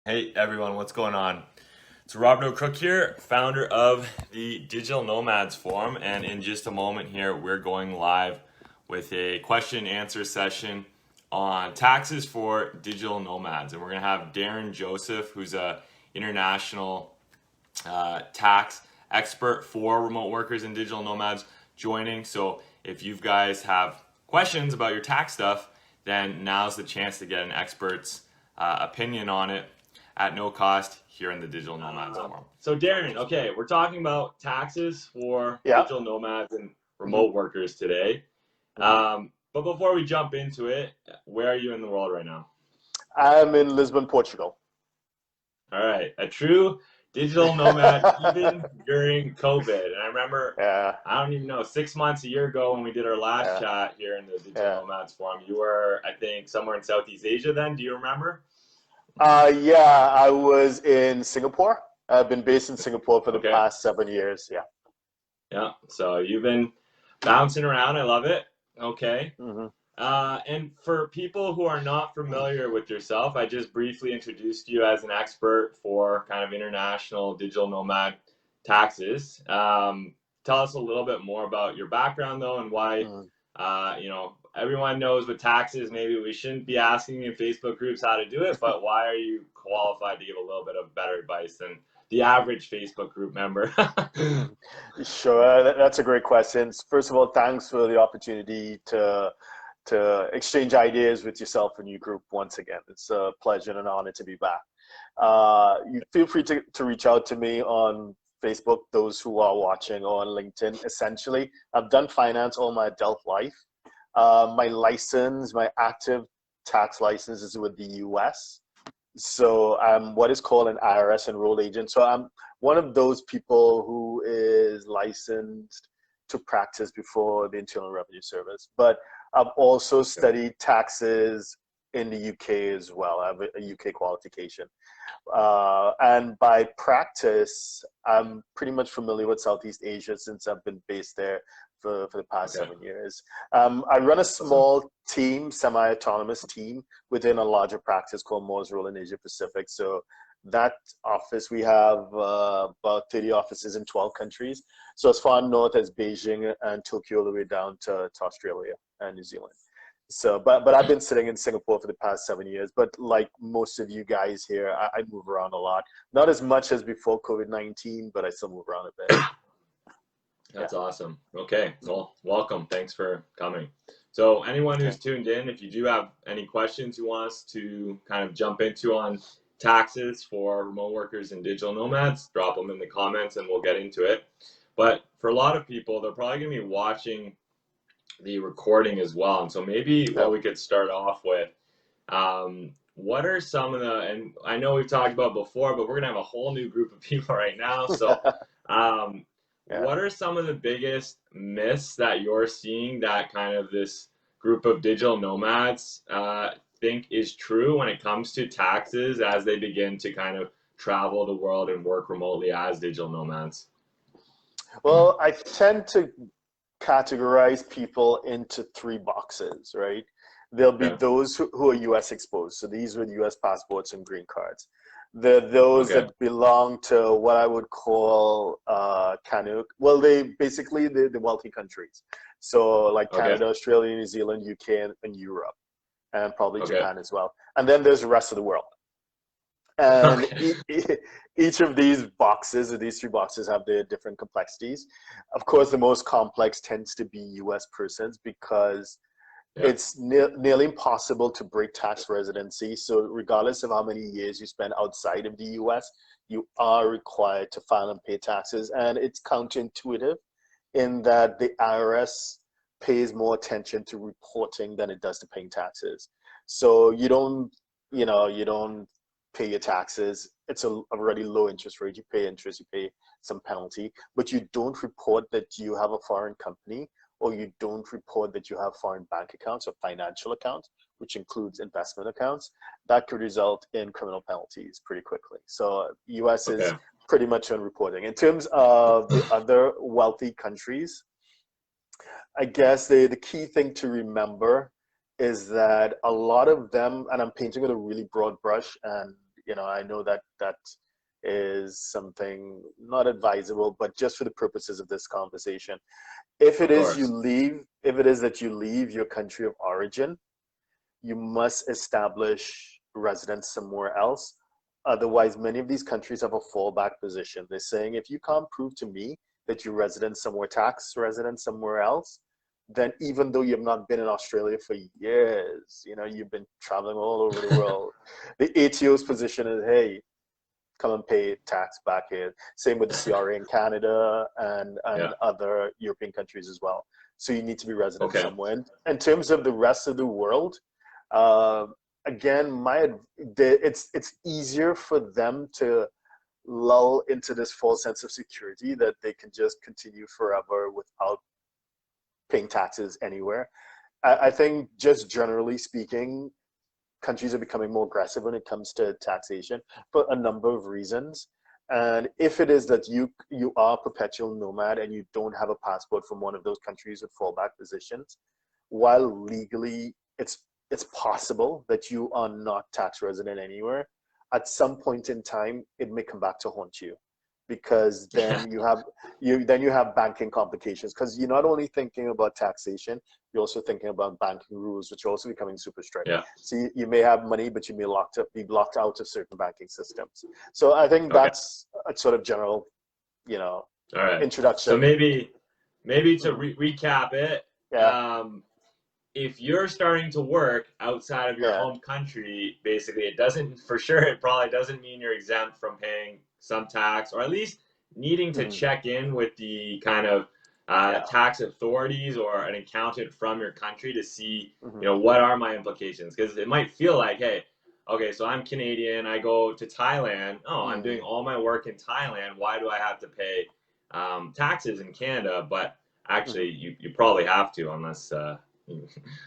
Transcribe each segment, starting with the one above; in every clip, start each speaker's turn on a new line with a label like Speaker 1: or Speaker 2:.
Speaker 1: Hey everyone, what's going on? It's Robert O'Crook here, founder of the Digital Nomads Forum, and in just a moment here, we're going live with a question and answer session on taxes for digital nomads, and we're gonna have Derren Joseph, who's a international tax expert for remote workers and digital nomads, joining. So if you guys have questions about your tax stuff, then now's the chance to get an expert's opinion on it at no cost here in the Digital Nomads Forum. So Derren, okay, we're talking about taxes for
Speaker 2: Yeah.
Speaker 1: digital nomads and
Speaker 2: hmm
Speaker 1: remote workers today.
Speaker 2: hmm
Speaker 1: But before we jump into it, where are you in the world right now?
Speaker 2: I'm in Lisbon, Portugal.
Speaker 1: All right, a true digital nomad, even during COVID. And I remember,
Speaker 2: Yeah,
Speaker 1: I don't even know, 6 months, a year ago when we did our last
Speaker 2: yeah,
Speaker 1: chat here in the Digital
Speaker 2: yeah.
Speaker 1: Nomads Forum, you were, I think, somewhere in Southeast Asia then. Do you remember?
Speaker 2: Yeah, I was in Singapore. I've been based in Singapore for the
Speaker 1: Okay.
Speaker 2: past 7 years. Yeah.
Speaker 1: Yeah. So you've been bouncing around. I love it. Okay.
Speaker 2: hmm
Speaker 1: And for people who are not familiar with yourself, I just briefly introduced you as an expert for kind of international digital nomad taxes. Tell us a little bit more about your background, though, and why,
Speaker 2: hmm
Speaker 1: everyone knows with taxes, maybe we shouldn't be asking in Facebook groups how to do it, but why are you qualified to give a little bit of better advice than the average Facebook group member?
Speaker 2: Sure, that's a great question. First of all, thanks for the opportunity to exchange ideas with yourself and your group once again. It's a pleasure and an honor to be back. You feel free to reach out to me on Facebook, those who are watching, or on LinkedIn. Essentially, I've done finance all my adult life. My license, my active tax license is with the US. So I'm what is called an IRS enrolled agent. So I'm one of those people who is licensed to practice before the Internal Revenue Service. But I've also studied taxes in the UK as well. I have a UK qualification. And by practice, I'm pretty much familiar with Southeast Asia since I've been based there for the past
Speaker 1: Okay.
Speaker 2: 7 years. I run a
Speaker 1: Awesome.
Speaker 2: small team, semi-autonomous team within a larger practice called Moore's Rule in Asia Pacific. So that office, we have about 30 offices in 12 countries. So as far north as Beijing and Tokyo, all the way down to Australia and New Zealand. So, but I've been sitting in Singapore for the past 7 years. But like most of you guys here, I move around a lot. Not as much as before COVID-19, but I still move around a bit. Yeah.
Speaker 1: That's awesome. Okay. Well, welcome. Thanks for coming. So, anyone
Speaker 2: Okay.
Speaker 1: who's tuned in, if you do have any questions you want us to kind of jump into on taxes for remote workers and digital nomads, drop them in the comments and we'll get into it. But for a lot of people, they're probably going to be watching the recording as well. And so, maybe what
Speaker 2: Yeah.
Speaker 1: we could start off with, what are some of the, and I know we've talked about before, but we're going to have a whole new group of people right now. So, um,
Speaker 2: Yeah.
Speaker 1: what are some of the biggest myths that you're seeing that kind of this group of digital nomads think is true when it comes to taxes as they begin to kind of travel the world and work remotely as digital nomads?
Speaker 2: Well, I tend to categorize people into three boxes, right? There'll be
Speaker 1: Okay.
Speaker 2: those who are US exposed. So these with US passports and green cards. There are those
Speaker 1: Okay.
Speaker 2: that belong to what I would call Canada. Well, they basically the wealthy countries. So like
Speaker 1: Okay.
Speaker 2: Canada, Australia, New Zealand, UK, and Europe, and probably
Speaker 1: Okay.
Speaker 2: Japan as well. And then there's the rest of the world. And
Speaker 1: Okay.
Speaker 2: each of these boxes, or these three boxes, have their different complexities. Of course, the most complex tends to be US persons because
Speaker 1: Yeah.
Speaker 2: it's nearly impossible to break tax residency. So, regardless of how many years you spend outside of the US, you are required to file and pay taxes. And it's counterintuitive in that the IRS pays more attention to reporting than it does to paying taxes. So you don't pay your taxes. It's a already low interest rate. You pay interest, you pay some penalty, but you don't report that you have a foreign company, or you don't report that you have foreign bank accounts or financial accounts, which includes investment accounts. That could result in criminal penalties pretty quickly. So US is
Speaker 1: Okay.
Speaker 2: pretty much on reporting. In terms of the other wealthy countries, I guess the key thing to remember is that a lot of them, and I'm painting with a really broad brush, and I know that that is something not advisable, but just for the purposes of this conversation, if it
Speaker 1: Of
Speaker 2: is you
Speaker 1: course.
Speaker 2: leave, if it is that you leave your country of origin, you must establish residence somewhere else. Otherwise, many of these countries have a fallback position. They're saying, if you can't prove to me that you're resident somewhere, tax resident somewhere else, then even though you've not been in Australia for years, you've been traveling all over the world, the ATO's position is, hey, come and pay tax back here. Same with the CRA in Canada and
Speaker 1: Yeah.
Speaker 2: other European countries as well. So you need to be resident
Speaker 1: Okay.
Speaker 2: somewhere. And in terms of the rest of the world, uh, again, it's easier for them to lull into this false sense of security that they can just continue forever without paying taxes anywhere. I think just generally speaking, countries are becoming more aggressive when it comes to taxation for a number of reasons. And if it is that you are a perpetual nomad and you don't have a passport from one of those countries with fallback positions, while legally it's possible that you are not tax resident anywhere, at some point in time it may come back to haunt you, because
Speaker 1: Yeah.
Speaker 2: then you have banking complications, because you're not only thinking about taxation, you're also thinking about banking rules, which are also becoming super strict.
Speaker 1: Yeah.
Speaker 2: So you may have money, but you may be locked out of certain banking systems. So I think
Speaker 1: Okay.
Speaker 2: that's a sort of general,
Speaker 1: All right. So
Speaker 2: introduction.
Speaker 1: maybe to
Speaker 2: Mhm.
Speaker 1: recap it,
Speaker 2: Yeah,
Speaker 1: um, if you're starting to work outside of your
Speaker 2: yeah,
Speaker 1: home country, basically, it doesn't, for sure, it probably doesn't mean you're exempt from paying some tax, or at least needing to
Speaker 2: mhm,
Speaker 1: check in with the kind of
Speaker 2: yeah,
Speaker 1: tax authorities or an accountant from your country to see,
Speaker 2: mhm,
Speaker 1: what are my implications? Because it might feel like, hey, okay, so I'm Canadian, I go to Thailand. Oh, I'm doing
Speaker 2: mhm,
Speaker 1: all my work in Thailand. Why do I have to pay taxes in Canada? But actually,
Speaker 2: mhm,
Speaker 1: you probably have to, unless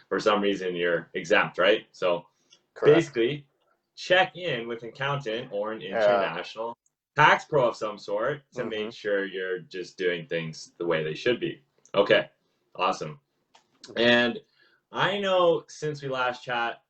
Speaker 1: for some reason you're exempt, right? So
Speaker 2: correct.
Speaker 1: basically, check in with an accountant or an
Speaker 2: Yeah,
Speaker 1: international tax pro of some sort to make
Speaker 2: mhm,
Speaker 1: sure you're just doing things the way they should be. Okay, awesome.
Speaker 2: mhm,
Speaker 1: And I know since we last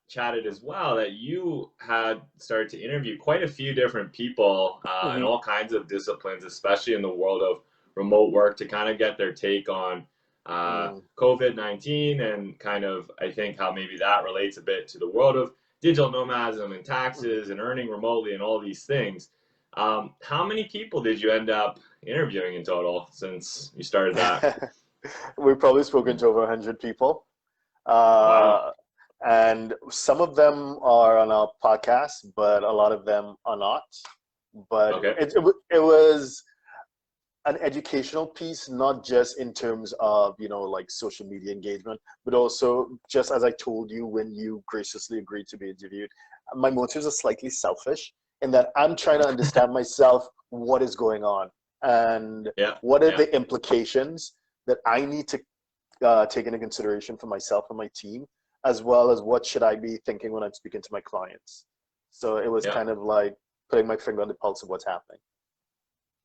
Speaker 1: chatted as well that you had started to interview quite a few different people in
Speaker 2: mhm,
Speaker 1: all kinds of disciplines, especially in the world of remote work, to kind of get their take on
Speaker 2: mhm,
Speaker 1: COVID-19 and kind of, I think, how maybe that relates a bit to the world of digital nomadism and
Speaker 2: mhm.
Speaker 1: taxes and earning remotely and all these things. How many people did you end up interviewing in total since you started that?
Speaker 2: We've probably spoken to over 100 people.
Speaker 1: Wow.
Speaker 2: Uh, and some of them are on our podcast, but a lot of them are not. But
Speaker 1: Okay.
Speaker 2: it was an educational piece, not just in terms of, like social media engagement, but also just as I told you when you graciously agreed to be interviewed, my motives are slightly selfish in that I'm trying to understand myself, what is going on, and
Speaker 1: Yeah.
Speaker 2: what are
Speaker 1: Yeah.
Speaker 2: the implications that I need to take into consideration for myself and my team, as well as what should I be thinking when I'm speaking to my clients. So it was
Speaker 1: Yeah.
Speaker 2: kind of like putting my finger on the pulse of what's happening.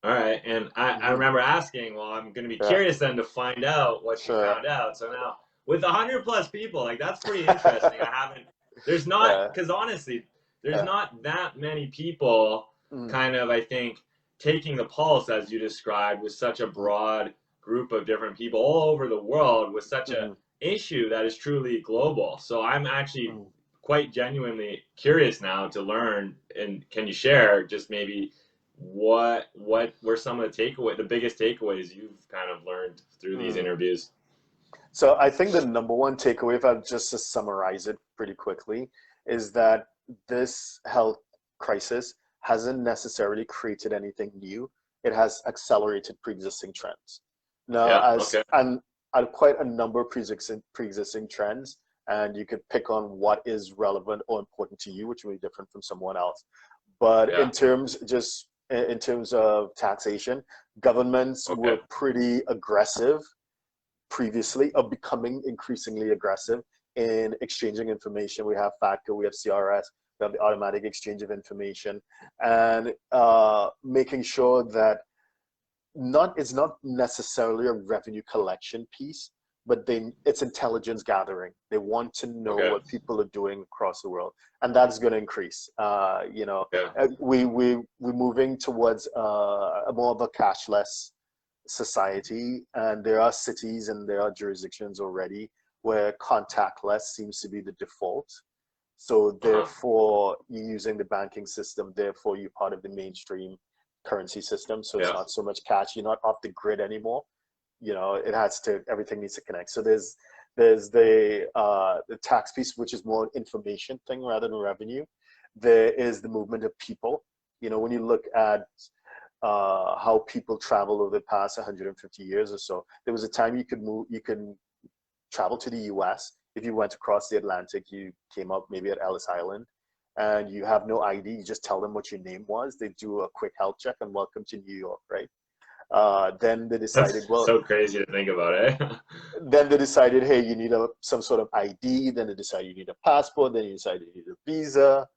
Speaker 1: All right. And I
Speaker 2: Hmm.
Speaker 1: remember asking, well, I'm going to be
Speaker 2: Yeah,
Speaker 1: curious then to find out what you
Speaker 2: sure.
Speaker 1: found out. So now, with 100 plus people, like that's pretty interesting. I haven't, there's not,
Speaker 2: Yeah,
Speaker 1: because honestly, there's
Speaker 2: yeah.
Speaker 1: not that many people
Speaker 2: Mm,
Speaker 1: kind of, I think, taking the pulse, as you described, with such a
Speaker 2: mm,
Speaker 1: broad group of different people all over the world with such a
Speaker 2: mm,
Speaker 1: issue that is truly global. So I'm actually
Speaker 2: mm.
Speaker 1: quite genuinely curious now to learn. And can you share just maybe what were some of the biggest takeaways you've kind of learned through these
Speaker 2: Mm.
Speaker 1: interviews?
Speaker 2: So I think the number one takeaway, if I just to summarize it pretty quickly, is that this health crisis hasn't necessarily created anything new. It has accelerated pre-existing trends. Now,
Speaker 1: Yeah. Okay.
Speaker 2: quite a number of pre-existing trends, and you could pick on what is relevant or important to you, which will be different from someone else. But
Speaker 1: Yeah.
Speaker 2: in terms of taxation, governments
Speaker 1: Okay.
Speaker 2: were pretty aggressive previously, are becoming increasingly aggressive in exchanging information. We have FATCA, we have CRS, we have the automatic exchange of information, and making sure that it's not necessarily a revenue collection piece, but it's intelligence gathering. They want to know
Speaker 1: Okay.
Speaker 2: what people are doing across the world, and that's going to increase.
Speaker 1: Okay.
Speaker 2: We're moving towards a more of a cashless society, and there are cities and there are jurisdictions already where contactless seems to be the default. So
Speaker 1: Uh-huh.
Speaker 2: therefore, you're using the banking system. Therefore, you're part of the mainstream currency system. So it's
Speaker 1: Yeah.
Speaker 2: not so much cash. You're not off the grid anymore. It has to. Everything needs to connect. So there's the tax piece, which is more an information thing rather than revenue. There is the movement of people. When you look at how people travel over the past 150 years or so, there was a time you can travel to the US. If you went across the Atlantic, you came up maybe at Ellis Island, and you have no ID. You just tell them what your name was. They do a quick health check and welcome to New York, right? Then they decided,
Speaker 1: That's
Speaker 2: well,
Speaker 1: so crazy to think about, eh?
Speaker 2: then they decided, hey, you need some sort of ID. Then they decided you need a passport. Then you decided you need a visa.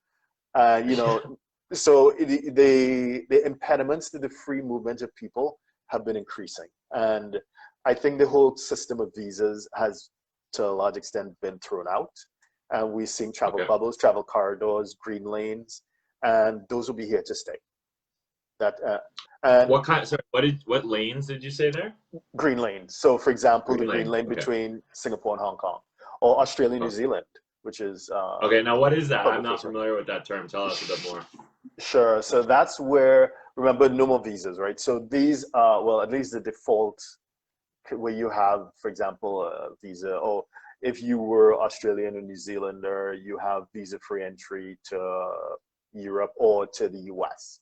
Speaker 2: Uh, you know, so the impediments to the free movement of people have been increasing, and I think the whole system of visas has, to a large extent, been thrown out. And we're seeing travel
Speaker 1: Okay.
Speaker 2: bubbles, travel corridors, green lanes, and those will be here to stay. That and
Speaker 1: Sorry, what lanes did you say there?
Speaker 2: green lanes. So, for example, the
Speaker 1: Green
Speaker 2: green
Speaker 1: lane.
Speaker 2: lane
Speaker 1: Okay.
Speaker 2: between Singapore and Hong Kong, or Australia, New
Speaker 1: Huh.
Speaker 2: Zealand, which is
Speaker 1: Okay, now what is that? I'm
Speaker 2: public
Speaker 1: not
Speaker 2: facing.
Speaker 1: familiar with that term. Tell us a bit more.
Speaker 2: Sure. So that's where, remember, no more visas, right? So these are, well, at least the default where you have, for example, a visa, or if you were Australian or New Zealander, you have visa free entry to Europe or to the US.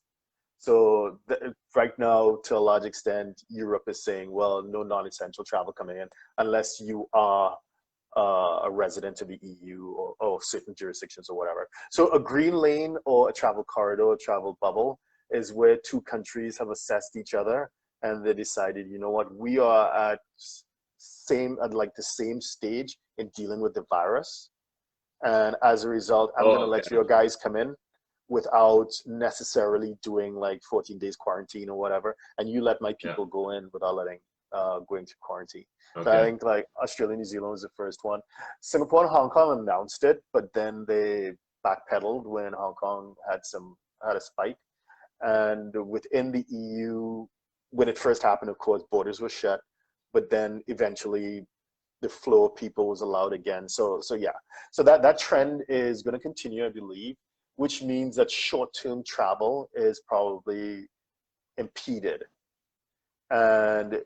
Speaker 2: So right now, to a large extent, Europe is saying, well, no non-essential travel coming in unless you are a resident of the EU or certain jurisdictions or whatever. So a green lane or a travel corridor, a travel bubble is where two countries have assessed each other and they decided, you know what, we are at like the same stage in dealing with the virus. And as a result, I'm going
Speaker 1: Oh,
Speaker 2: to let
Speaker 1: okay.
Speaker 2: your guys come in without necessarily doing like 14 days quarantine or whatever. And you let my
Speaker 1: Yeah.
Speaker 2: people go in without letting going to quarantine. So I
Speaker 1: Okay.
Speaker 2: think like Australia, New Zealand was the first one. Singapore and Hong Kong announced it, but then they backpedaled when Hong Kong had a spike. And within the EU, when it first happened, of course, borders were shut, but then eventually the flow of people was allowed again. So yeah, so that trend is going to continue, I believe, which means that short-term travel is probably impeded, and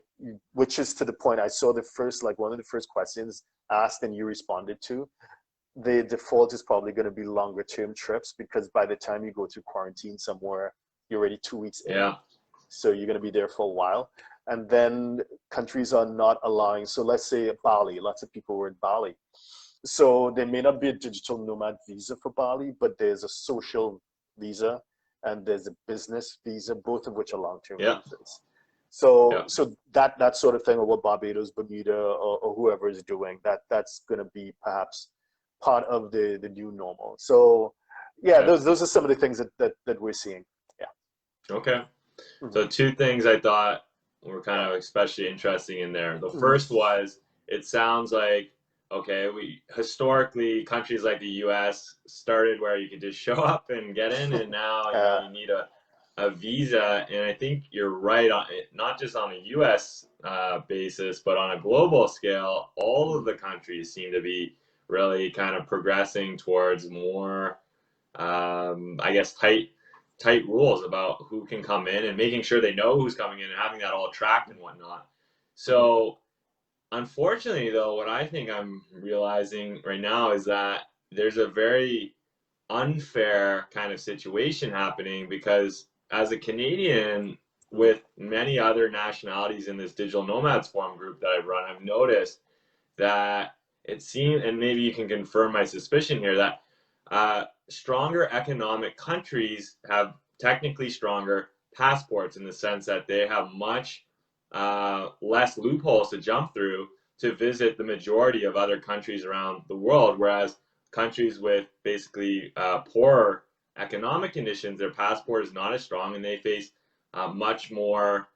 Speaker 2: which is to the point I saw one of the first questions asked and you responded to. The default is probably going to be longer term trips because by the time you go to quarantine somewhere, you're already 2 weeks in,
Speaker 1: Yeah.
Speaker 2: so you're going to be there for a while. And then countries are not allowing, so let's say Bali, lots of people were in Bali, so there may not be a digital nomad visa for Bali, but there's a social visa and there's a business visa, both of which are long-term
Speaker 1: Yeah.
Speaker 2: visas. So
Speaker 1: Yeah.
Speaker 2: so that sort of thing, or what Barbados, Bermuda, or whoever is doing, that's going to be perhaps part of the new normal. So yeah,
Speaker 1: Okay.
Speaker 2: those are some of the things that we're seeing. Yeah.
Speaker 1: Okay.
Speaker 2: Hmm.
Speaker 1: So two things I thought were kind
Speaker 2: Yeah.
Speaker 1: of especially interesting in there. The
Speaker 2: Hmm.
Speaker 1: first was it sounds like okay, we historically countries like the US started where you could just show up and get in and now you need a visa and I think you're right on it, not just on a US basis but on a global scale all of the countries seem to be really kind of progressing towards more I guess tight rules about who can come in and making sure they know who's coming in and having that all tracked and whatnot.
Speaker 2: Hmm.
Speaker 1: So unfortunately, though, what I think I'm realizing right now is that there's a very unfair kind of situation happening because as a Canadian
Speaker 2: Hmm.
Speaker 1: with many other nationalities in this digital nomads forum group that I've run, I've noticed that it seems, and maybe you can confirm my suspicion here, that stronger economic countries have technically stronger passports in the sense that they have much less loopholes to jump through to visit the majority of other countries around the world, whereas countries with basically poorer economic conditions, their passport is not as strong and they face much more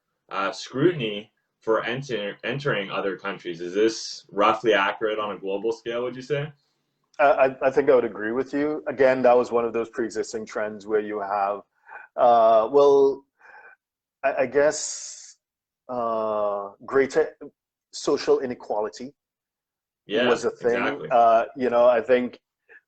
Speaker 1: scrutiny for entering other countries. Is this roughly accurate on a global scale, would you say?
Speaker 2: I think I would agree with you. Again, that was one of those pre-existing trends where you have, well, I guess, greater social inequality
Speaker 1: Yeah,
Speaker 2: was a thing.
Speaker 1: exactly.
Speaker 2: I think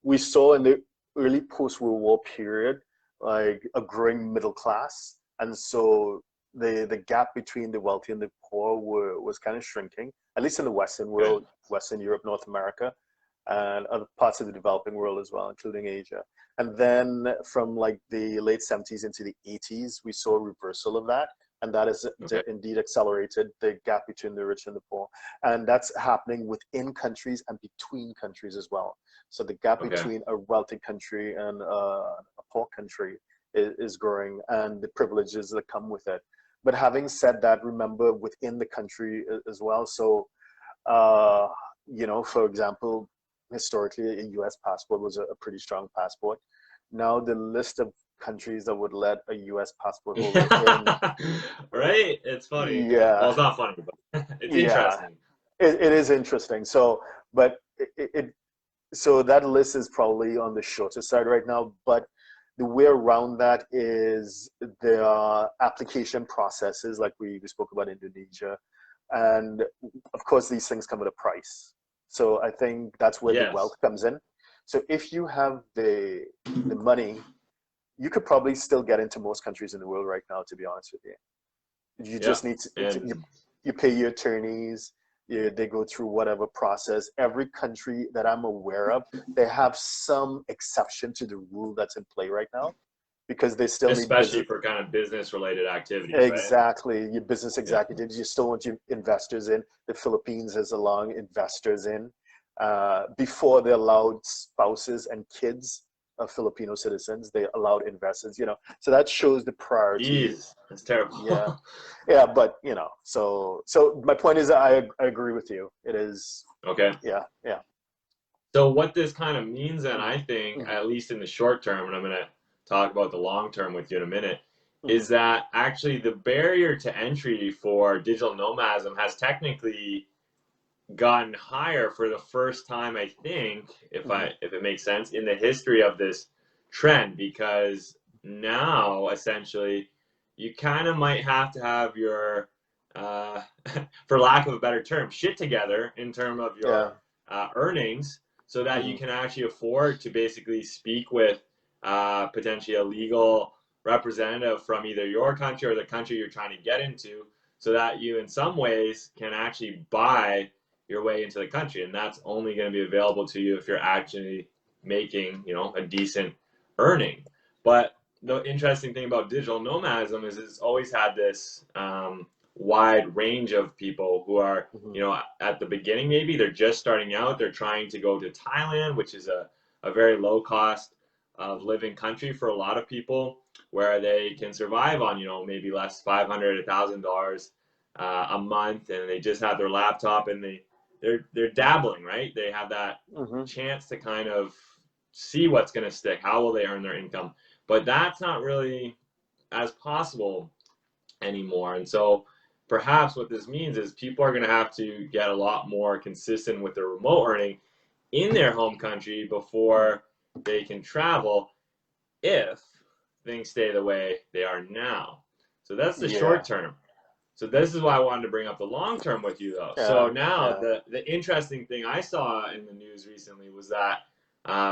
Speaker 2: we saw in the early post-World War period, like a growing middle class, and so the gap between the wealthy and the poor was kind of shrinking, at least in the Western
Speaker 1: Okay.
Speaker 2: world, Western Europe, North America, and other parts of the developing world as well, including Asia. And then from like the late 70s into the 80s, we saw a reversal of that. And that has
Speaker 1: Okay.
Speaker 2: indeed accelerated the gap between the rich and the poor. And that's happening within countries and between countries as well. So the gap
Speaker 1: Okay.
Speaker 2: between a wealthy country and a poor country is growing, and the privileges that come with it. But having said that, remember within the country as well. So, uh, for example, historically, a US passport was a pretty strong passport. Now, the list of countries that would let a US passport holder in,
Speaker 1: Right? It's funny. Well,
Speaker 2: yeah,
Speaker 1: it's not funny, but it's
Speaker 2: yeah,
Speaker 1: interesting.
Speaker 2: it is interesting. So, but so that list is probably on the shorter side right now. But the way around that is there are application processes, like we spoke about Indonesia, and of course these things come at a price. So I think that's where the
Speaker 1: Yes.
Speaker 2: wealth comes in. So if you have the money, you could probably still get into most countries in the world right now, to be honest with you. You
Speaker 1: Yeah.
Speaker 2: just need to
Speaker 1: And
Speaker 2: you pay your attorneys. They go through whatever process. Every country that I'm aware of, they have some exception to the rule that's in play right now, because they still need
Speaker 1: especially
Speaker 2: business.
Speaker 1: for kind of business related activities, right?
Speaker 2: Exactly, your business
Speaker 1: Yeah.
Speaker 2: executives. You still want your investors in. The Philippines has allowed investors in before they allowed spouses and kids of Filipino citizens. They allowed investors. So that shows the priority.
Speaker 1: Jeez, that's terrible.
Speaker 2: Yeah, yeah, but so my point is, I agree with you. It is,
Speaker 1: Okay.
Speaker 2: yeah, yeah.
Speaker 1: So what this kind of means then, I think,
Speaker 2: Mm-hmm,
Speaker 1: at least in the short term, and I'm going to talk about the long term with you in a minute,
Speaker 2: mm-hmm,
Speaker 1: is that actually the barrier to entry for digital nomadism has technically gotten higher for the first time, I think,
Speaker 2: mm-hmm.
Speaker 1: if it makes sense, in the history of this trend, because now essentially you kind of might have to have your uh, for lack of a better term, shit together in terms of
Speaker 2: Yeah.
Speaker 1: your earnings, so that you
Speaker 2: Mm-hmm,
Speaker 1: can actually afford to basically speak with potentially a legal representative from either your country or the country you're trying to get into, so that you in some ways can actually buy your way into the country, and that's only going to be available to you if you're actually making, a decent earning. But the interesting thing about digital nomadism is it's always had this wide range of people who are,
Speaker 2: mm-hmm.
Speaker 1: at the beginning, maybe they're just starting out, they're trying to go to Thailand, which is a very low cost of living country for a lot of people, where they can survive on, maybe less $500, $1,000 a month, and they just have their laptop, and they're dabbling, right? They have that
Speaker 2: Mm-hmm.
Speaker 1: chance to kind of see what's going to stick. How will they earn their income? But that's not really as possible anymore. And so perhaps what this means is people are going to have to get a lot more consistent with their remote earning in their home country before they can travel, if things stay the way they are now. So that's the
Speaker 2: Yeah,
Speaker 1: short term. So this is why I wanted to bring up the long term with you, though. So
Speaker 2: yeah,
Speaker 1: now
Speaker 2: yeah.
Speaker 1: the interesting thing I saw in the news recently was that,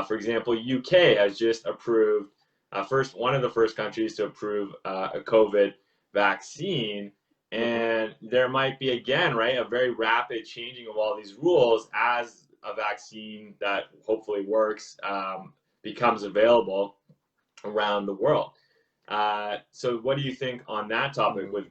Speaker 1: for example, UK has just approved first one of the first countries to approve a COVID vaccine,
Speaker 2: Mm-hmm.
Speaker 1: and there might be again, right, a very rapid changing of all these rules as a vaccine that hopefully works becomes available around the world. So, what do you think on that topic?
Speaker 2: Mm-hmm.
Speaker 1: With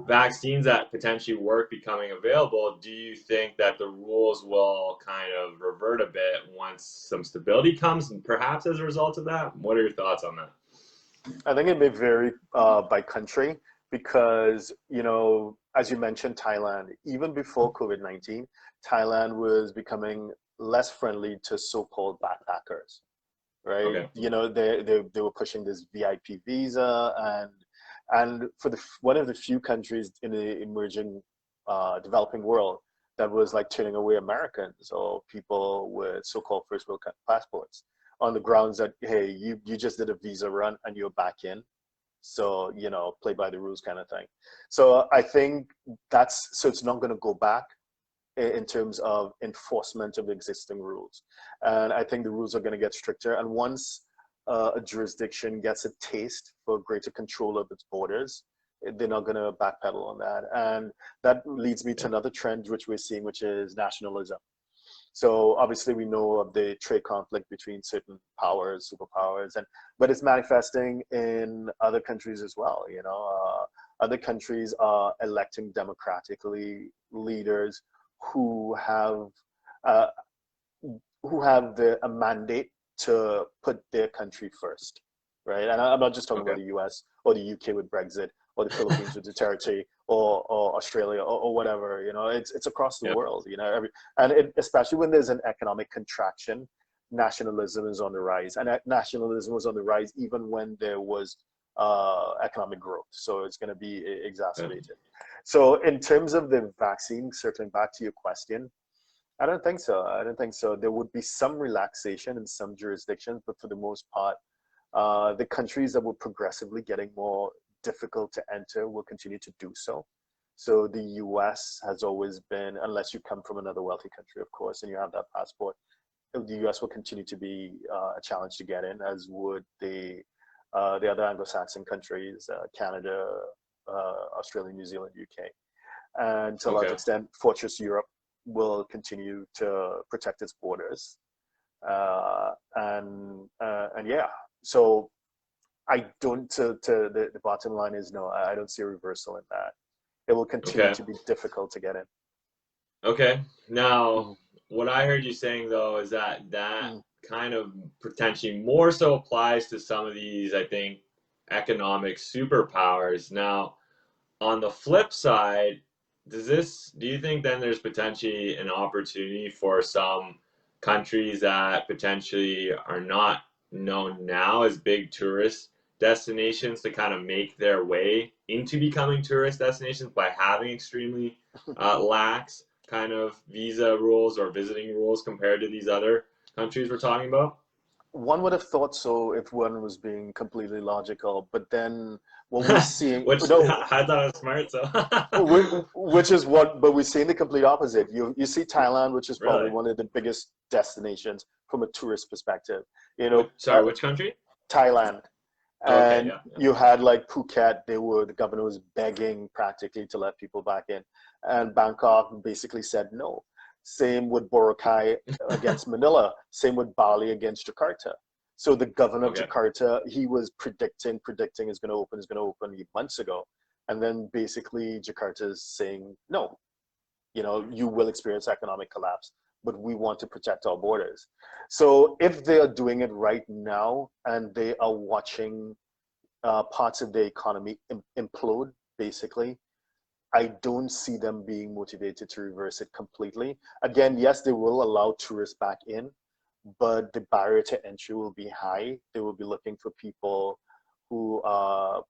Speaker 1: vaccines that potentially work becoming available, do you think that the rules will kind of revert a bit once some stability comes, and perhaps as a result of that? What are your thoughts on that?
Speaker 2: I think it may vary by country, because, as you mentioned, Thailand, even before COVID-19, Thailand was becoming less friendly to so-called backpackers, right?
Speaker 1: Okay.
Speaker 2: They were pushing this VIP visa, and for one of the few countries in the emerging developing world that was like turning away Americans or people with so-called first world passports on the grounds that, hey, you just did a visa run and you're back in. So, play by the rules kind of thing. So I think so it's not going to go back in terms of enforcement of existing rules. And I think the rules are going to get stricter. And once a jurisdiction gets a taste for greater control of its borders, they're not going to backpedal on that. And that leads me to another trend which we're seeing, which is nationalism. So obviously we know of the trade conflict between certain powers, superpowers, but it's manifesting in other countries as well. Other countries are electing democratically leaders who have a mandate to put their country first, right? And I'm not just talking about the US or the UK with Brexit, or the Philippines with the territory, or Australia, or whatever. It's across the world. Especially when there's an economic contraction, nationalism is on the rise, and nationalism was on the rise even when there was economic growth. So it's going to be exacerbated. So in terms of the vaccine, circling back to your question, I don't think so. There would be some relaxation in some jurisdictions, but for the most part, the countries that were progressively getting more difficult to enter will continue to do so. So the US has always been, unless you come from another wealthy country, of course, and you have that passport, the US will continue to be a challenge to get in, as would the other Anglo-Saxon countries, Canada, Australia, New Zealand, UK. And to a large extent, Fortress Europe will continue to protect its borders. And yeah, so I don't, the bottom line is no, I don't see a reversal in that. It will continue to be difficult to get in.
Speaker 1: Okay. Now, what I heard you saying, though, is that kind of potentially more so applies to some of these, I think, economic superpowers. Now, on the flip side, do you think then there's potentially an opportunity for some countries that potentially are not known now as big tourist destinations to kind of make their way into becoming tourist destinations by having extremely lax kind of visa rules or visiting rules compared to these other countries we're talking about?
Speaker 2: One would have thought so if one was being completely logical, but then what we're seeing,
Speaker 1: I thought I was smart, so
Speaker 2: but we're seeing the complete opposite. You see Thailand, which is probably one of the biggest destinations from a tourist perspective.
Speaker 1: Sorry, which country?
Speaker 2: Thailand. And you had like Phuket, the governor was begging practically to let people back in. And Bangkok basically said no. Same with Boracay against Manila. Same with Bali against Jakarta. So the governor of Jakarta, he was predicting is going to open months ago. And then basically Jakarta is saying, no, you will experience economic collapse, but we want to protect our borders. So if they are doing it right now and they are watching parts of the economy implode, basically, I don't see them being motivated to reverse it completely. Again, yes, they will allow tourists back in, but the barrier to entry will be high. They will be looking for people who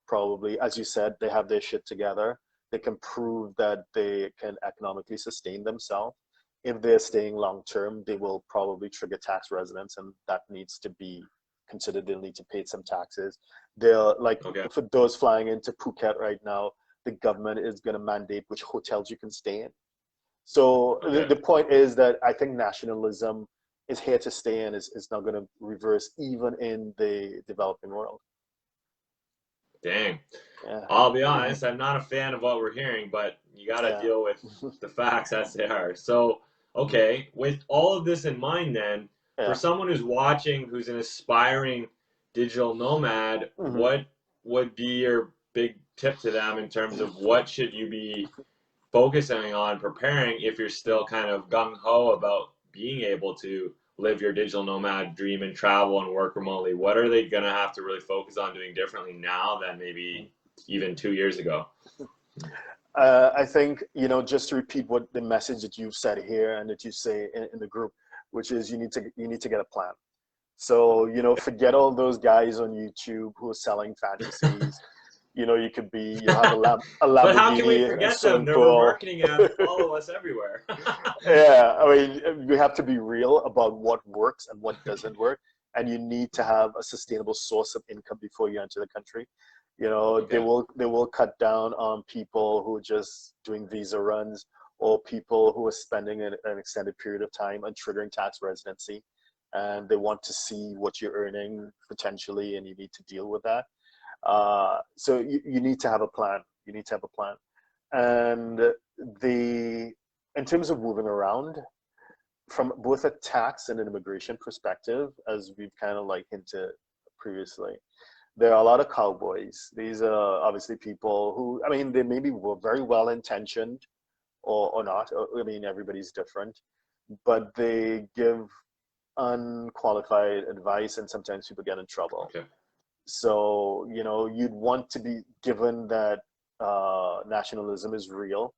Speaker 2: probably, as you said, they have their shit together. They can prove that they can economically sustain themselves. If they're staying long term, they will probably trigger tax residence, and that needs to be considered. They'll need to pay some taxes. They're like, for those flying into Phuket right now, the government is going to mandate which hotels you can stay in. So the point is that I think nationalism is here to stay and is not going to reverse even in the developing world.
Speaker 1: Dang. Yeah. I'll be honest, I'm not a fan of what we're hearing, but you got to deal with the facts as they are. So, with all of this in mind then, for someone who's watching, who's an aspiring digital nomad, what would be your big tip to them in terms of what should you be focusing on preparing if you're still kind of gung-ho about being able to live your digital nomad dream and travel and work remotely? What are they going to have to really focus on doing differently now than maybe even 2 years ago?
Speaker 2: I think, just to repeat what the message that you've said here and that you say in the group, which is you need to get a plan. So, forget all those guys on YouTube who are selling fantasies. You could be, you'll have a
Speaker 1: But how can we
Speaker 2: Lamborghini, a
Speaker 1: forget them?
Speaker 2: swimming
Speaker 1: They're We're
Speaker 2: pool.
Speaker 1: marketing ads follow us everywhere.
Speaker 2: Yeah, I mean, we have to be real about what works and what doesn't work, and you need to have a sustainable source of income before you enter the country. They
Speaker 1: Okay.
Speaker 2: will cut down on people who are just doing visa runs, or people who are spending an extended period of time and triggering tax residency, and they want to see what you're earning potentially, and you need to deal with that. So you need to have a plan. You need to have a plan. And the in terms of moving around, from both a tax and an immigration perspective, as we've kind of like hinted previously, there are a lot of cowboys. These are obviously people who, I mean, they maybe were very well intentioned or not. I mean, everybody's different, but they give unqualified advice, and sometimes people get in trouble.
Speaker 1: Okay.
Speaker 2: So, you'd want to be given that nationalism is real,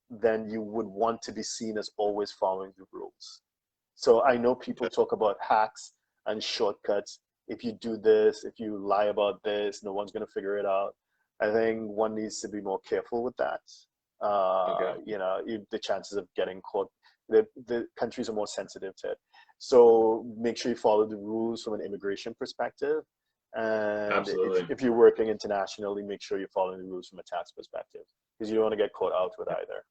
Speaker 2: then you would want to be seen as always following the rules. So I know people
Speaker 1: Okay.
Speaker 2: talk about hacks and shortcuts. If you do this, if you lie about this, no one's going to figure it out. I think one needs to be more careful with that.
Speaker 1: Okay.
Speaker 2: The chances of getting caught, the countries are more sensitive to it. So make sure you follow the rules from an immigration perspective. And
Speaker 1: Absolutely.
Speaker 2: if you're working internationally, make sure you're following the rules from a tax perspective, because you don't want to get caught out with either.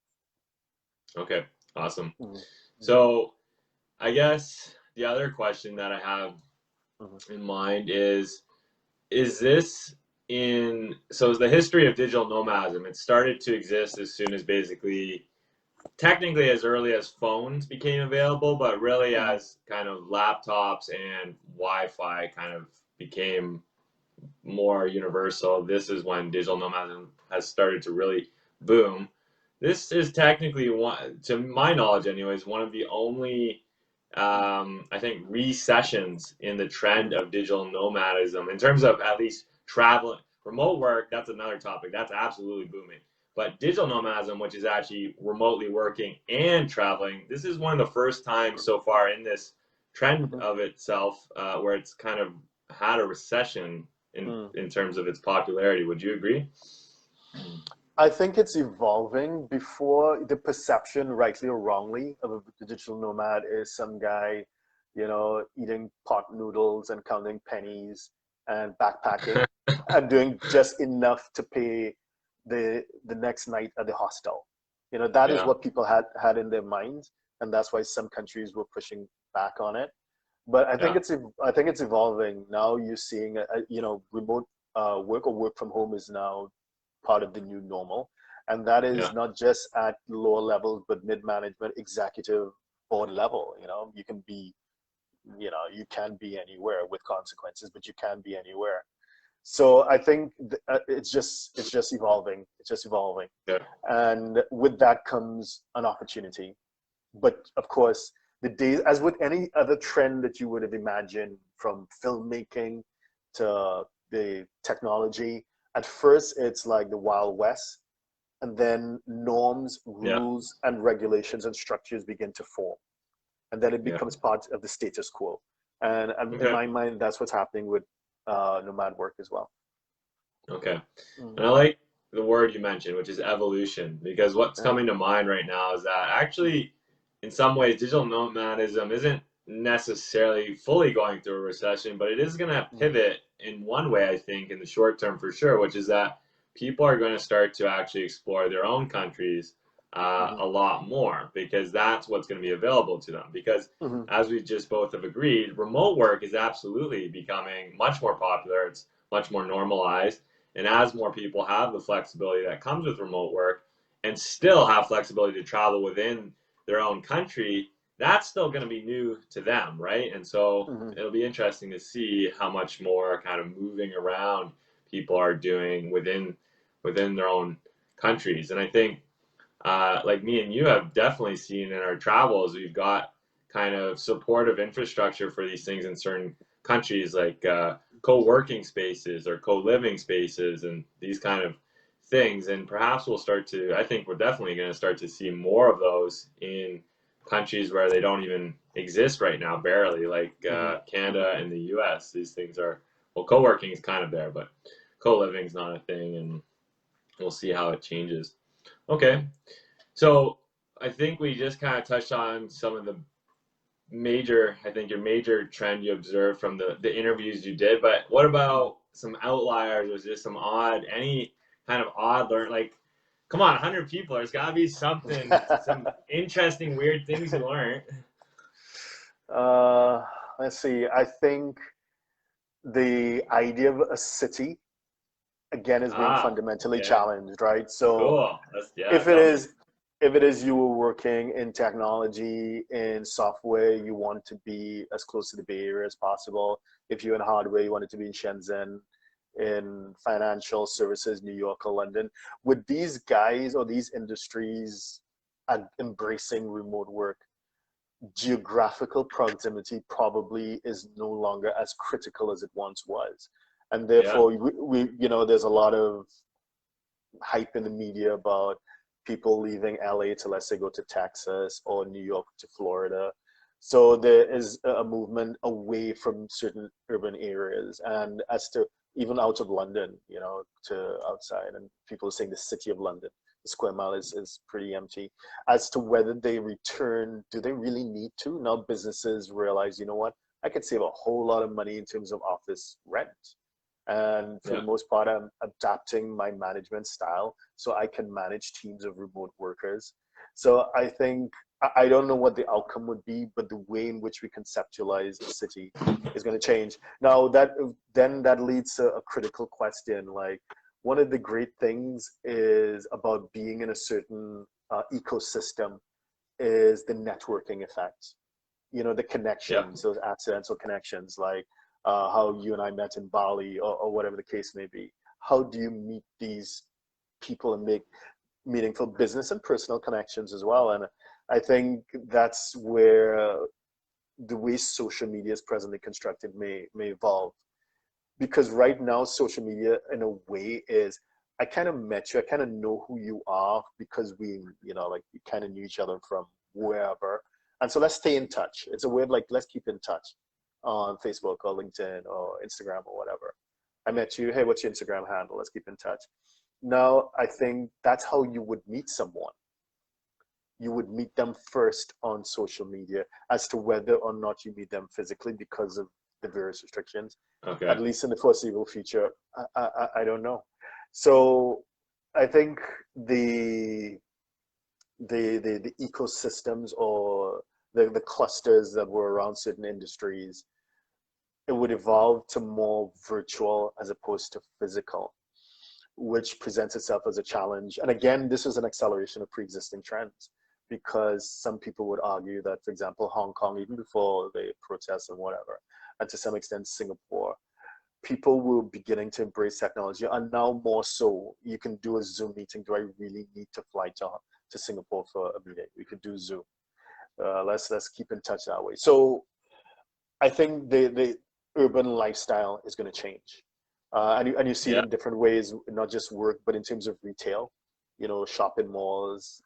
Speaker 1: Okay. Awesome.
Speaker 2: Mhm.
Speaker 1: So I guess the other question that I have
Speaker 2: Mhm.
Speaker 1: in mind is this so is the history of digital nomadism, it started to exist as soon as basically technically as early as phones became available, but really
Speaker 2: Mhm.
Speaker 1: as kind of laptops and Wi-Fi kind of became more universal. This is when digital nomadism has started to really boom. This is technically one, to my knowledge, anyways, one of the only, I think, recessions in the trend
Speaker 2: Mhm.
Speaker 1: of digital nomadism in terms of at least traveling. Remote work, that's another topic. That's absolutely booming. But digital nomadism, which is actually remotely working and traveling, this is one of the first times so far in this trend
Speaker 2: Mhm.
Speaker 1: of itself where it's kind of had a recession
Speaker 2: Mhm.
Speaker 1: in terms of its popularity. Would you agree?
Speaker 2: I think it's evolving. Before, the perception, rightly or wrongly, of a digital nomad is some guy, eating pot noodles and counting pennies and backpacking and doing just enough to pay the next night at the hostel. That is
Speaker 1: Yeah,
Speaker 2: what people had in their minds, and that's why some countries were pushing back on it. But
Speaker 1: yeah,
Speaker 2: I think it's evolving. Now you're seeing, remote work or work from home is now part of the new normal. And that is
Speaker 1: yeah,
Speaker 2: not just at lower levels, but mid-management, executive, board level. You can be anywhere with consequences, but you can be anywhere. So I think it's just evolving. It's just evolving,
Speaker 1: yeah,
Speaker 2: and with that comes an opportunity. But of course, the days, as with any other trend that you would have imagined, from filmmaking to the technology, at first it's like the Wild West, and then norms,
Speaker 1: yeah,
Speaker 2: rules, and regulations and structures begin to form, and then it
Speaker 1: yeah.
Speaker 2: becomes part of the status quo. And in
Speaker 1: Okay,
Speaker 2: my mind, that's what's happening with nomad work as well.
Speaker 1: okay.
Speaker 2: Mm.
Speaker 1: And I like the word you mentioned, which is evolution, because what's
Speaker 2: Yeah.
Speaker 1: coming to mind right now is that actually, in some ways, digital nomadism isn't necessarily fully going through a recession, but it is going to
Speaker 2: Mm.
Speaker 1: pivot in one way, I think, in the short term for sure, which is that people are going to start to actually explore their own countries
Speaker 2: Mhm.
Speaker 1: a lot more because that's what's going to be available to them. Because
Speaker 2: Mhm.
Speaker 1: as we just both have agreed, remote work is absolutely becoming much more popular. It's much more normalized. And as more people have the flexibility that comes with remote work and still have flexibility to travel within their own country, that's still going to be new to them, right? And so
Speaker 2: Mhm.
Speaker 1: it'll be interesting to see how much more kind of moving around people are doing within their own countries. And I think like me and you have definitely seen in our travels, we've got kind of supportive infrastructure for these things in certain countries, like co-working spaces or co-living spaces, and these kind of things. And perhaps we'll start to. I think we're definitely going to start to see more of those in countries where they don't even exist right now, barely, like
Speaker 2: Mhm.
Speaker 1: Canada and the U.S. These things are well, co-working is kind of there, but co-living is not a thing, and we'll see how it changes. Okay, so I think we just kind of touched on some of the I think your major trend you observed from the interviews you did, but what about some outliers? Was there some any kind of odd like, come on, 100 people, there's got to be something, some interesting, weird things you learned.
Speaker 2: uh, let's see. I think the idea of a city again is being fundamentally
Speaker 1: Okay,
Speaker 2: challenged, right? So
Speaker 1: cool.
Speaker 2: if it
Speaker 1: Tell me.
Speaker 2: is if it is you were working in technology, in software, you want to be as close to the Bay Area as possible. If you're in hardware, you want it to be in Shenzhen. In financial services, New York or London. With these guys or these industries embracing remote work, geographical proximity probably is no longer as critical as it once was. And
Speaker 1: Yeah,
Speaker 2: therefore, there's a lot of hype in the media about people leaving LA to, let's say, go to Texas or New York to Florida. So there is a movement away from certain urban areas and as to even out of London, to outside. And people are saying the city of London, the square mile is pretty empty. As to whether they return, do they really need to? Now businesses realize, you know what, I could save a whole lot of money in terms of office rent. And for the
Speaker 1: yeah,
Speaker 2: most part, I'm adapting my management style so I can manage teams of remote workers. So I think I don't know what the outcome would be, but the way in which we conceptualize the city is going to change. Now that leads to a critical question. Like one of the great things is about being in a certain ecosystem is the networking effect. The
Speaker 1: yeah,
Speaker 2: connections, those accidental connections, like how you and I met in Bali or whatever the case may be. How do you meet these people and make meaningful business and personal connections as well? And I think that's where the way social media is presently constructed may evolve. Because right now, social media, in a way, is I kind of met you, I kind of know who you are because like we kind of knew each other from wherever. And so let's stay in touch. It's a way of like, let's keep in touch on Facebook or LinkedIn or Instagram or whatever. I met you. Hey, what's your Instagram handle? Let's keep in touch. Now, I think that's how you would meet someone. You would meet them first on social media as to whether or not you meet them physically because of the various restrictions.
Speaker 1: okay,
Speaker 2: At least in the foreseeable future, I don't know. So I think the ecosystems or the clusters that were around certain industries, it would evolve to more virtual as opposed to physical, which presents itself as a challenge. And again, this is an acceleration of pre-existing trends because some people would argue that, for example, Hong Kong, even before the protests and whatever, and to some extent Singapore, people were beginning to embrace technology, and now more so. You can do a Zoom meeting. Do I really need to fly to Singapore for a meeting? We could do Zoom. Let's keep in touch that way. So I think the urban lifestyle is going to change, and you see it
Speaker 1: yeah,
Speaker 2: in different ways, not just work, but in terms of retail. Shopping malls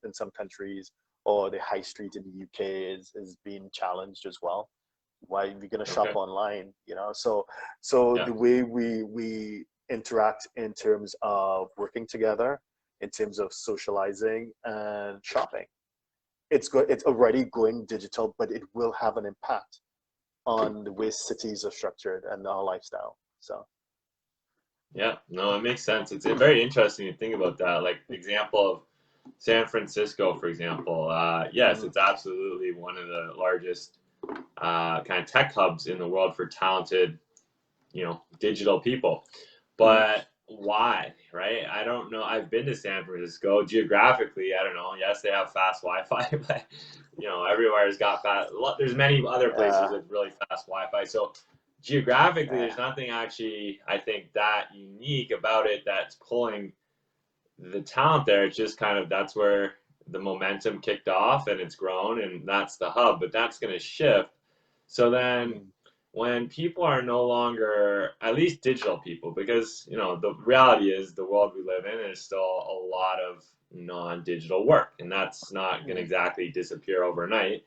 Speaker 2: in some countries, or the high street in the UK is being challenged as well. Why are we going to shop
Speaker 1: okay,
Speaker 2: online? So
Speaker 1: yeah,
Speaker 2: the way we interact in terms of working together, in terms of socializing and shopping, it's already going digital, but it will have an impact on the way cities are structured and our lifestyle. So
Speaker 1: yeah. No, it makes sense. It's very interesting to think about that. Like the example of San Francisco, for example. Yes,
Speaker 2: mhm.
Speaker 1: it's absolutely one of the largest kind of tech hubs in the world for talented, digital people.
Speaker 2: Mhm.
Speaker 1: But why, right? I don't know. I've been to San Francisco. Geographically, I don't know. Yes, they have fast Wi-Fi, but everywhere's got fast. There's many other places
Speaker 2: uh,
Speaker 1: with really fast Wi-Fi. So geographically,
Speaker 2: uh,
Speaker 1: there's nothing actually I think that unique about it that's pulling the talent there. It's just kind of that's where the momentum kicked off and it's grown and that's the hub. But that's going to shift. So then
Speaker 2: mhm.
Speaker 1: when people are no longer, at least digital people, because the reality is the world we live in is still a lot of non-digital work, and that's not going to
Speaker 2: Mhm.
Speaker 1: exactly disappear overnight.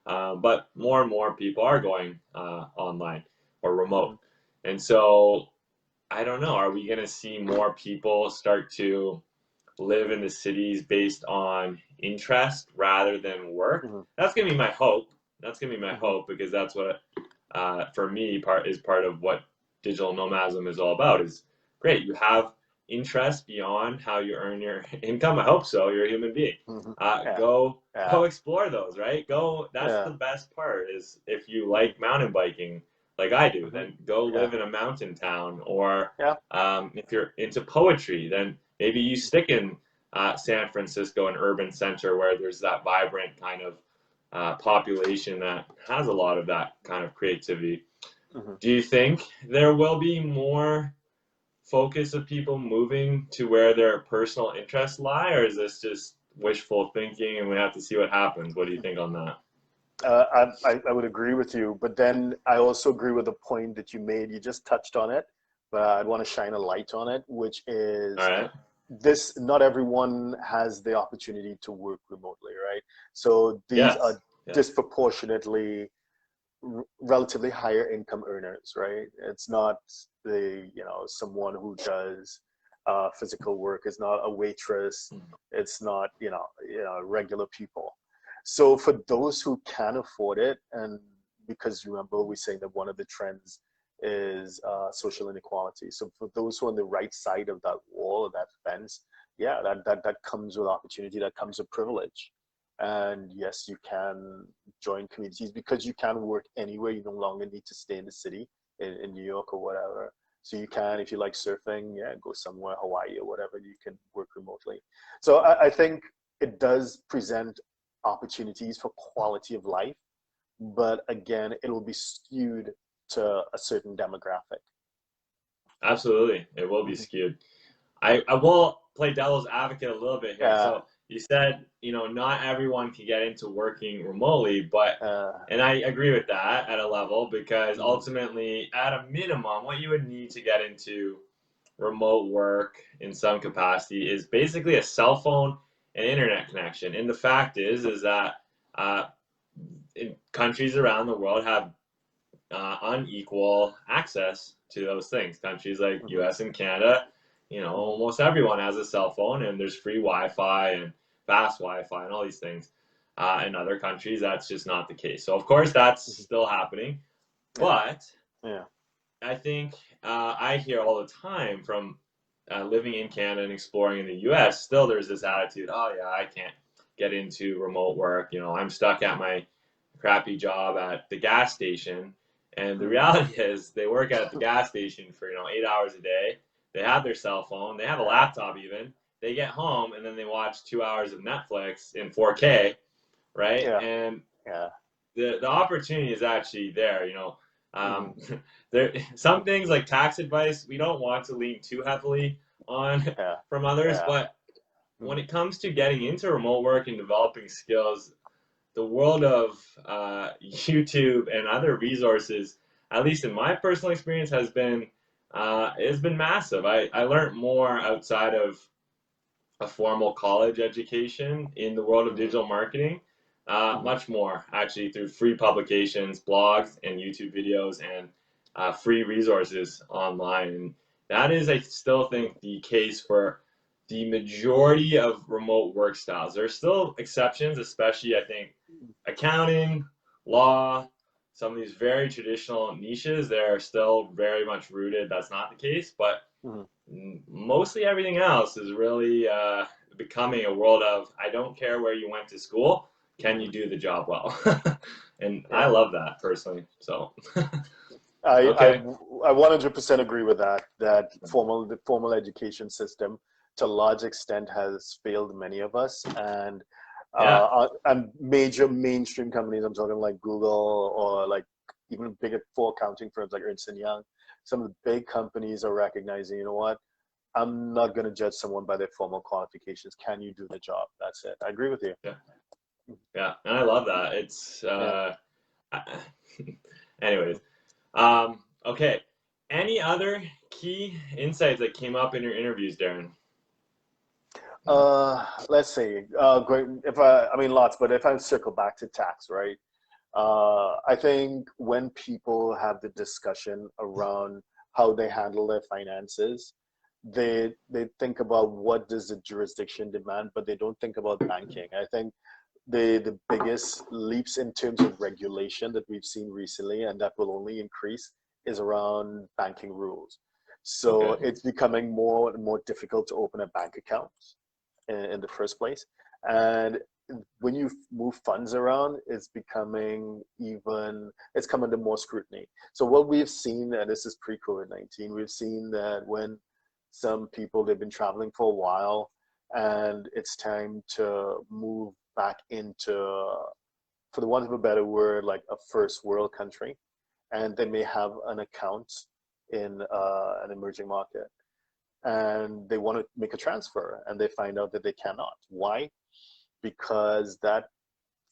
Speaker 1: But more and more people are going online or remote,
Speaker 2: Mhm.
Speaker 1: and so I don't know. Are we going to see more people start to live in the cities based on interest rather than work?
Speaker 2: Mm-hmm.
Speaker 1: That's going to be my hope. That's going to be my
Speaker 2: Mm-hmm.
Speaker 1: hope, because that's what, for me, part of what digital nomadism is all about. Is great. You have interest beyond how you earn your income. I hope so. You're a human being.
Speaker 2: Mm-hmm.
Speaker 1: Uh,
Speaker 2: Yeah.
Speaker 1: go
Speaker 2: Yeah.
Speaker 1: go explore those. Right. Go. That's
Speaker 2: Yeah.
Speaker 1: the best part. Is if you like mountain biking, like I do,
Speaker 2: Mm-hmm.
Speaker 1: then go
Speaker 2: Yeah.
Speaker 1: live in a mountain town. Or
Speaker 2: Yeah.
Speaker 1: if you're into poetry, then maybe you stick in San Francisco, an urban center where there's that vibrant kind of population that has a lot of that kind of creativity.
Speaker 2: Mm-hmm.
Speaker 1: Do you think there will be more focus of people moving to where their personal interests lie, or is this just wishful thinking and we have to see what happens? What do you think on that?
Speaker 2: I would agree with you, but then I also agree with the point that you made. You just touched on it, but I'd want to shine a light on it, which
Speaker 1: All
Speaker 2: is
Speaker 1: right.
Speaker 2: this: not everyone has the opportunity to work remotely, right? So these
Speaker 1: Yes.
Speaker 2: are
Speaker 1: Yes.
Speaker 2: disproportionately relatively higher income earners, right? It's not the, someone who does physical work. It's not a waitress. It's not, regular people. So for those who can afford it, and because remember we saying that one of the trends is social inequality. So for those who are on the right side of that wall, of that fence, yeah, that comes with opportunity, that comes with privilege. And yes, you can join communities because you can work anywhere. You no longer need to stay in the city in New York or whatever. So you can, if you like surfing, yeah, go somewhere, Hawaii or whatever, you can work remotely. So I think it does present opportunities for quality of life, but again, it will be skewed to a certain demographic.
Speaker 1: Absolutely. It will be
Speaker 2: Mhm.
Speaker 1: skewed. I will play devil's advocate a little bit here.
Speaker 2: Yeah,
Speaker 1: So you said, not everyone can get into working remotely,
Speaker 2: uh,
Speaker 1: and I agree with that at a level, because
Speaker 2: mhm,
Speaker 1: ultimately, at a minimum, what you would need to get into remote work in some capacity is basically a cell phone and internet connection. And the fact is that uh, in countries around the world have unequal access to those things. Countries like
Speaker 2: mhm,
Speaker 1: U.S. and Canada,
Speaker 2: mhm,
Speaker 1: almost everyone has a cell phone, and there's free Wi-Fi and fast Wi-Fi and all these things. In other countries, that's just not the case. So of course, that's
Speaker 2: mhm.
Speaker 1: still happening,
Speaker 2: Yeah,
Speaker 1: but
Speaker 2: yeah.
Speaker 1: I think I hear all the time from living in Canada and exploring in the U.S. Still, there's this attitude: oh yeah, I can't get into remote work. I'm stuck at my crappy job at the gas station. And the
Speaker 2: Mhm.
Speaker 1: reality is, they work at the gas station for 8 hours a day. They have their cell phone. They have a
Speaker 2: Yeah,
Speaker 1: laptop even. They get home and then they watch 2 hours of Netflix in 4K, right?
Speaker 2: yeah,
Speaker 1: And
Speaker 2: yeah.
Speaker 1: the opportunity is actually there.
Speaker 2: Mhm.
Speaker 1: Um, there some things like tax advice we don't want to lean too heavily on
Speaker 2: Yeah,
Speaker 1: from others,
Speaker 2: yeah.
Speaker 1: but when
Speaker 2: Mhm.
Speaker 1: it comes to getting into remote work and developing skills, the world of YouTube and other resources, at least in my personal experience, has been massive. I learned more outside of a formal college education in the world of
Speaker 2: Mhm.
Speaker 1: digital marketing,
Speaker 2: Mhm.
Speaker 1: much more actually through free publications, blogs, and YouTube videos, and free resources online. And that is, I still
Speaker 2: Mhm.
Speaker 1: think, the case for the majority of remote work styles. There are still exceptions, especially I think accounting, law, some of these very traditional niches. They're still very much rooted. That's not the case, but
Speaker 2: Mhm.
Speaker 1: mostly everything else is really becoming a world of I don't care where you went to school, can you
Speaker 2: Mhm.
Speaker 1: do the job well? And I
Speaker 2: Yeah.
Speaker 1: love that personally. So,
Speaker 2: I, I,
Speaker 1: okay.
Speaker 2: I 100% agree with that. The formal education system, to a large extent, has failed many of us,
Speaker 1: Yeah.
Speaker 2: and major mainstream companies. I'm talking like Google or like even bigger four accounting firms like Ernst and Young. Some of the big companies are recognizing, you know what? I'm not going to judge someone by their formal qualifications. Can you do the job? That's it. I agree with you.
Speaker 1: Yeah. Yeah. And I love that. It's,
Speaker 2: Yeah.
Speaker 1: anyways. Okay. Any other key insights that came up in your interviews, Darren?
Speaker 2: Let's see. Great. I mean, lots, but if I circle back to tax, right? I think when people have the discussion around how they handle their finances. They think about what does the jurisdiction demand, but they don't think about banking. I think the biggest leaps in terms of regulation that we've seen recently, and that will only increase, is around banking rules. So
Speaker 1: Okay.
Speaker 2: it's becoming more and more difficult to open a bank account in the first place. And when you move funds around, it's come under more scrutiny. So what we've seen, and this is pre-COVID-19, we've seen that when some people, they've been traveling for a while and it's time to move back into, for the want of a better word, like a first world country, and they may have an account in an emerging market, and they want to make a transfer and they find out that they cannot. Why? Because that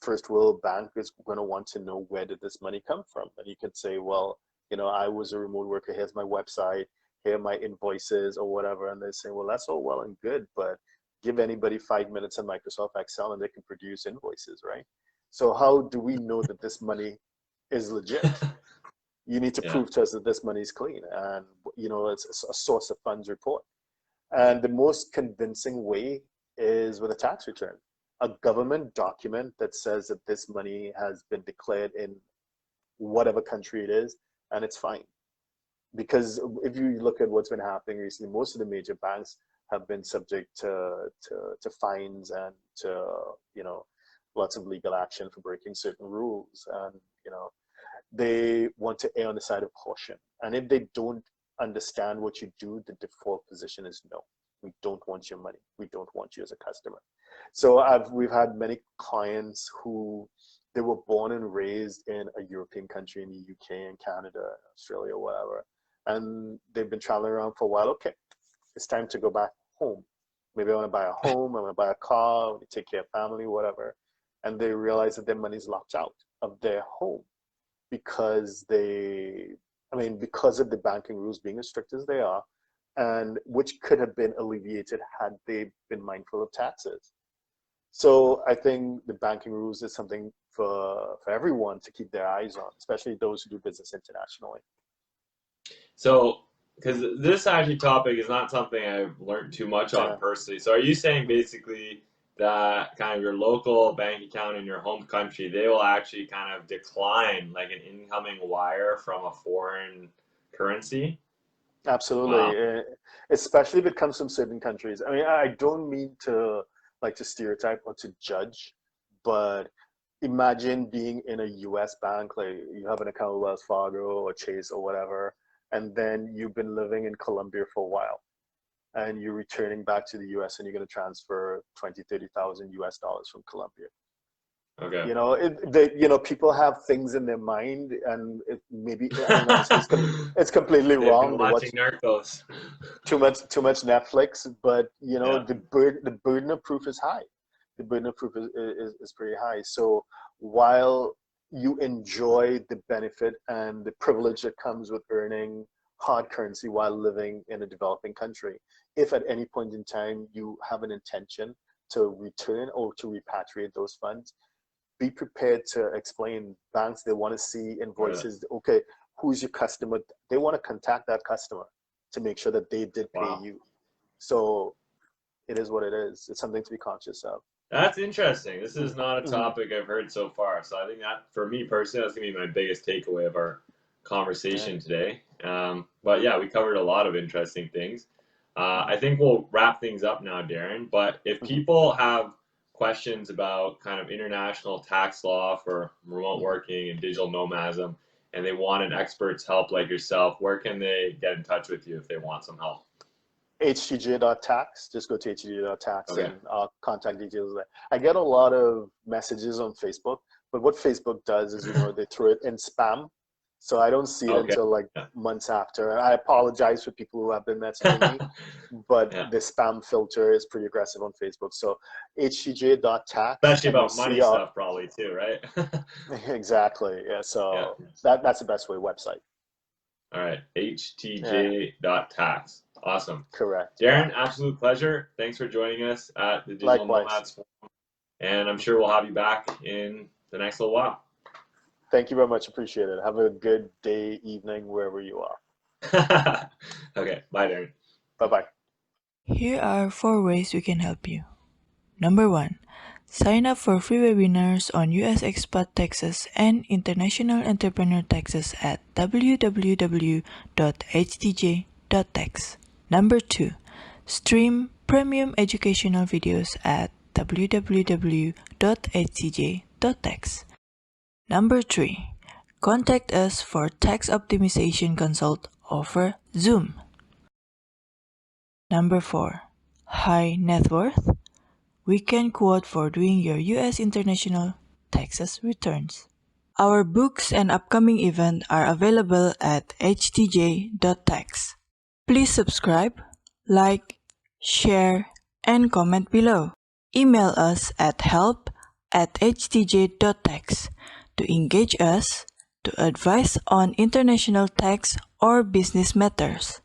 Speaker 2: first world bank is going to want to know, where did this money come from? And you could say, well, I was a remote worker, here's my website, here are my invoices or whatever. And they say, well, that's all well and good, but give anybody 5 minutes in Microsoft Excel and they can produce invoices, right? So how do we know that this money is legit? You need to
Speaker 1: Yeah.
Speaker 2: prove to us that this money is clean, and it's a source of funds report. And the most convincing way is with a tax return, a government document that says that this money has been declared in whatever country it is, and it's fine. Because if you look at what's been happening recently, most of the major banks have been subject to fines and to lots of legal action for breaking certain rules, and they want to err on the side of caution. And if they don't understand what you do, the default position is no. We don't want your money. We don't want you as a customer. So we've had many clients who, they were born and raised in a European country, in the UK and Canada, Australia, whatever, and they've been traveling around for a while. Okay, it's time to go back home. Maybe I want to buy a home, I want to buy a car, I want to take care of family, whatever. And they realize that their money's locked out of their home because because of the banking rules being as strict as they are, and which could have been alleviated had they been mindful of taxes. So I think the banking rules is something for everyone to keep their eyes on, especially those who do business internationally.
Speaker 1: So, because this actually topic is not something I've learned too much on
Speaker 2: Yeah.
Speaker 1: personally. So, are you saying basically that kind of your local bank account in your home country, they will actually kind of decline like an incoming wire from a foreign currency? Wow.
Speaker 2: Absolutely, especially if it comes from certain countries. I mean, I don't mean to stereotype or to judge, but imagine being in a U.S. bank, like you have an account with Wells Fargo or Chase or whatever, and then you've been living in Colombia for a while, and you're returning back to the U.S. and you're going to transfer 20, 30,000 US dollars from Colombia.
Speaker 1: Okay.
Speaker 2: People have things in their mind, and it's completely
Speaker 1: They've been
Speaker 2: wrong. They watch
Speaker 1: watching Narcos.
Speaker 2: too much Netflix, but
Speaker 1: Yeah.
Speaker 2: the burden of proof is high. The burden of proof is pretty high. So while you enjoy the benefit and the privilege that comes with earning hard currency while living in a developing country, if at any point in time you have an intention to return or to repatriate those funds, be prepared to explain. Banks, they want to see
Speaker 1: Really?
Speaker 2: invoices. Okay, who's your customer? They want to contact that customer to make sure that they did pay
Speaker 1: Wow.
Speaker 2: you. So it is what it is. It's something to be conscious of.
Speaker 1: That's interesting. This is not a
Speaker 2: Mhm.
Speaker 1: topic I've heard so far. So I think that, for me personally, that's going to be my biggest takeaway of our
Speaker 2: Yeah.
Speaker 1: conversation today. But yeah, we covered a lot of interesting things.
Speaker 2: Mhm.
Speaker 1: I think we'll wrap things up now, Derren. But if
Speaker 2: Mhm.
Speaker 1: people have questions about kind of international tax law for remote
Speaker 2: Mhm.
Speaker 1: working and digital nomadism, and they want an expert's help like yourself, where can they get in touch with you if they want some help?
Speaker 2: HTJ.tax. Just go to HTJ.tax
Speaker 1: Okay.
Speaker 2: and contact details there. I get a lot of messages on Facebook, but what Facebook does is, they throw it in spam. So I don't see it
Speaker 1: Okay.
Speaker 2: until like
Speaker 1: Yeah.
Speaker 2: months after. I apologize for people who have been messaging me, but
Speaker 1: Yeah.
Speaker 2: the spam filter is pretty aggressive on Facebook. So HTJ.tax,
Speaker 1: Especially
Speaker 2: and you'll
Speaker 1: about money
Speaker 2: see our,
Speaker 1: stuff, probably too, right?
Speaker 2: exactly. Yeah.
Speaker 1: Yeah.
Speaker 2: So that's the best way website.
Speaker 1: All right.
Speaker 2: Yeah.
Speaker 1: htj.tax. Awesome.
Speaker 2: Correct. Yeah.
Speaker 1: Derren, absolute pleasure. Thanks for joining us at the Digital
Speaker 2: Likewise.
Speaker 1: Nomads Forum. And I'm sure we'll have you back in the next little while.
Speaker 2: Thank you very much. Appreciate it. Have a good day, evening, wherever you are.
Speaker 1: Okay, bye, Derren.
Speaker 2: Bye-bye.
Speaker 3: Here are 4 ways we can help you. Number 1. Sign up for free webinars on US expat taxes and international entrepreneur taxes at www.htj.tax. Number 2. Stream premium educational videos at www.htj.tax. Number 3. Contact us for tax optimization consult over Zoom. Number 4. High net worth. Weekend quote for doing your US international taxes returns. Our books and upcoming event are available at htj.tax. Please subscribe, like, share, and comment below. Email us at help@htj.tax to engage us, to advise on international tax or business matters.